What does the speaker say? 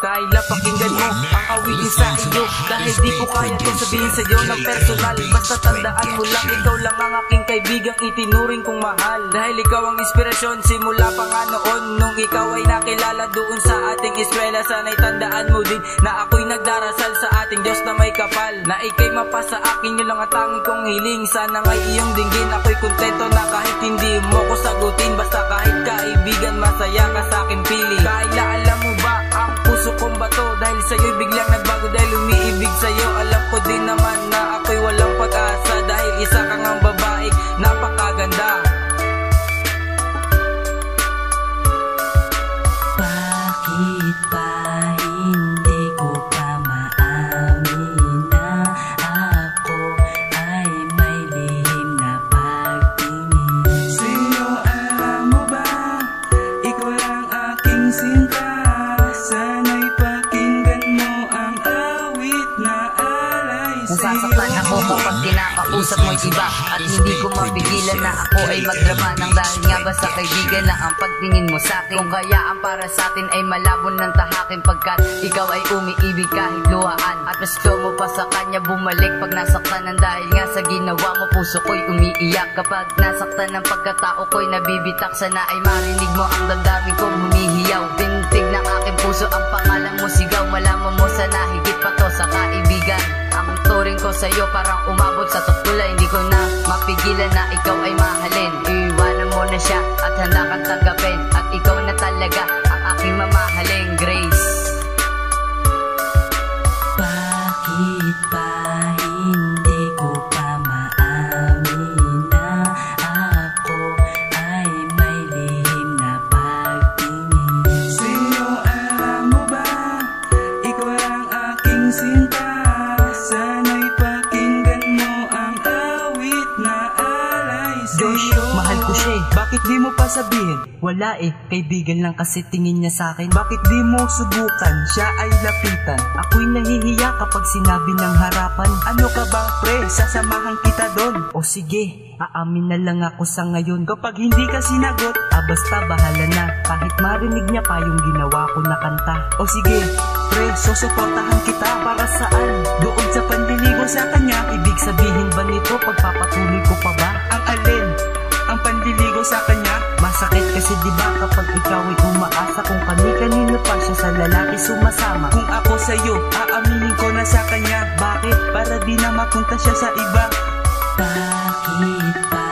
Kaila pakinggan mo ang awitin sa iyo, dahil di ko kaya itong sabihin sa'yo ng personal. Basta tandaan mo lang, ikaw lang ang aking kaibigang itinuring kong mahal. Dahil ikaw ang inspirasyon simula pa nga noon, nung ikaw ay nakilala doon sa ating eskwela. Sana'y tandaan mo din na ako'y nagdarasal sa ating Diyos na may kapal, na ika'y mapasa akin, yun lang ang tanging kong hiling. Sana nga'y iyong dinggin, ako'y kontento na kahit hindi mo ko sagutin. Basta kahit kaibigan, masaya ka sa akin pili. Kaila, alam mo ba ang puso kong bato, dahil sa'yo'y biglang nagbago, dahil umiibig sa'yo. Alam ko din naman na ako'y walang pag-asa, dahil isa kang ang babae napakaganda. Bakit ba hindi ko pa maamin na ako ay may lihim na pagtingin sa'yo? Alam mo ba, ikaw lang aking sinta. Sana'y pakinggan mo ang awit na alay sa'yo. Nasasaktan ako kapag kinakausap mo'y iba, at hindi ko mapigilan na ako ay magdrama ng dahil nga ba sa kaibigan lang ang pagtingin mo sa'kin. Kung kaya ang para sa'tin ay malabon ng tahakin, pagkat ikaw ay umiibig kahit luhaan, at gusto mo pa sa kanya bumalik pag nasaktan ng dahil nga sa ginawa mo. Puso ko'y umiiyak kapag nasaktan ng pagkatao ko'y nabibitak. Sana ay marinig mo ang damdamin kong humihiyaw. Pintig ng aking puso ang pangalan mo sigaw. Malaman mo sana higit pa to sa kaibigan. Ang turing ko sa'yo parang umabot sa tuktula. Hindi ko na mapigilan na ikaw ay mahalin. Iiwanan mo na siya at handa kang tanggapin, at ikaw na talaga ang aking mamahaling Grace. Bakit ba hindi ko pa maamin na ako ay may lihim na pagtingin sa'yo? Alam mo ba, ikaw lang aking sinta. Sana'y pakinggan mo ang awit na alay sa'yo. Josh, mahal ko siya eh. Bakit di mo pa sabihin? Wala eh, kaibigan lang kasi tingin niya sa'kin. Bakit di mo subukan, siya ay lapitan? Ako'y nahihiya kapag sinabi ng harapan. Ano ka ba pre, sasamahan kita doon? O sige, aamin na lang ako sa ngayon. Kapag hindi ka sinagot, basta bahala na. Kahit marinig niya pa yung ginawa ko na kanta. O sige, pre, susuportahan kita. Para saan? Doon sa panliligo sa kanya. Ibig sabihin ba nito, pagpapatuloy ko pa ba? Ang alin? Ang panliligo sa kanya? Masakit kasi diba kapag ikaw ay umaasa kung kani-kanino pa siya sa lalaki sumasama. Kung ako sa'yo, aaminin ko na sa kanya. Bakit? Para di na mapunta siya sa iba. Bakit ba